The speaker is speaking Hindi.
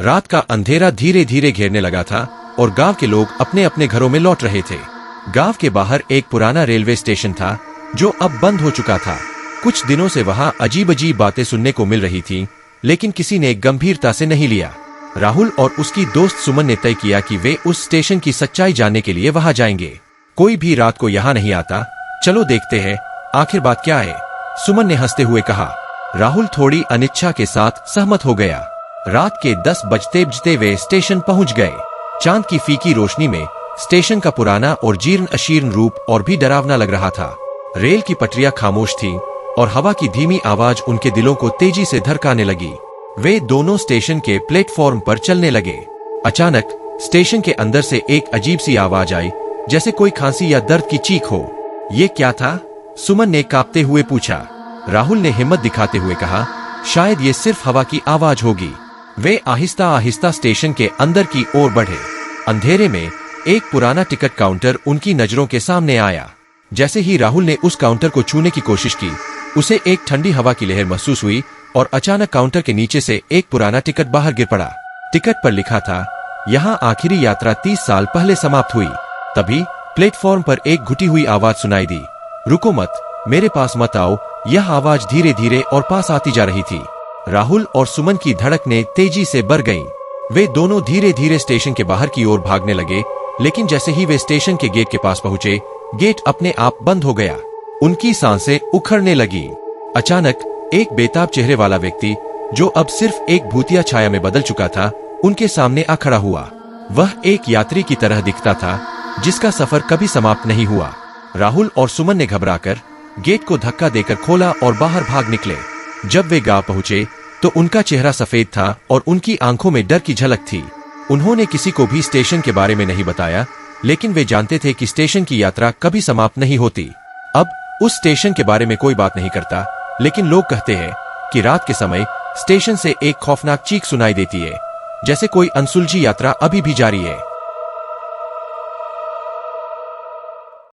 रात का अंधेरा धीरे धीरे घेरने लगा था और गांव के लोग अपने अपने घरों में लौट रहे थे। गांव के बाहर एक पुराना रेलवे स्टेशन था जो अब बंद हो चुका था। कुछ दिनों से वहां अजीब अजीब बातें सुनने को मिल रही थीं, लेकिन किसी ने गंभीरता से नहीं लिया। राहुल और उसकी दोस्त सुमन ने तय किया कि वे उस स्टेशन की सच्चाई जानने के लिए वहां जाएंगे। कोई भी रात को यहाँ नहीं आता, चलो देखते हैं आखिर बात क्या है, सुमन ने हंसते हुए कहा। राहुल थोड़ी अनिच्छा के साथ सहमत हो गया। रात के 10 बजते वे स्टेशन पहुंच गए। चांद की फीकी रोशनी में स्टेशन का पुराना और जीर्ण अशीर्ण रूप और भी डरावना लग रहा था। रेल की पटरियां खामोश थीं और हवा की धीमी आवाज उनके दिलों को तेजी से धड़काने लगी। वे दोनों स्टेशन के प्लेटफॉर्म पर चलने लगे। अचानक स्टेशन के अंदर से एक अजीब सी आवाज आई, जैसे कोई खांसी या दर्द की चीख हो। ये क्या था? सुमन ने कांपते हुए पूछा। राहुल ने हिम्मत दिखाते हुए कहा, शायद ये सिर्फ हवा की आवाज होगी। वे आहिस्ता आहिस्ता स्टेशन के अंदर की ओर बढ़े। अंधेरे में एक पुराना टिकट काउंटर उनकी नजरों के सामने आया। जैसे ही राहुल ने उस काउंटर को छूने की कोशिश की, उसे एक ठंडी हवा की लहर महसूस हुई और अचानक काउंटर के नीचे से एक पुराना टिकट बाहर गिर पड़ा। टिकट पर लिखा था, यहाँ आखिरी यात्रा 30 साल पहले समाप्त हुई। तभी प्लेटफॉर्म पर एक घुटी हुई आवाज सुनाई दी, रुको मत, मेरे पास मत आओ। यह आवाज धीरे धीरे और पास आती जा रही थी। राहुल और सुमन की धड़कनें तेजी से बढ़ गईं। वे दोनों धीरे धीरे स्टेशन के बाहर की ओर भागने लगे, लेकिन जैसे ही वे स्टेशन के गेट के पास पहुंचे, गेट अपने आप बंद हो गया। उनकी सांसें उखड़ने लगी। अचानक एक बेताब चेहरे वाला व्यक्ति, जो अब सिर्फ एक भूतिया छाया में बदल चुका था, उनके सामने आ खड़ा हुआ। वह एक यात्री की तरह दिखता था, जिसका सफर कभी समाप्त नहीं हुआ। राहुल और सुमन ने घबराकर गेट को धक्का देकर खोला और बाहर भाग निकले। जब वे गांव पहुंचे तो उनका चेहरा सफेद था और उनकी आंखों में डर की झलक थी। उन्होंने किसी को भी स्टेशन के बारे में नहीं बताया, लेकिन वे जानते थे कि स्टेशन की यात्रा कभी समाप्त नहीं होती। अब उस स्टेशन के बारे में कोई बात नहीं करता, लेकिन लोग कहते हैं कि रात के समय स्टेशन से एक खौफनाक चीख सुनाई देती है, जैसे कोई अनसुलझी यात्रा अभी भी जारी है।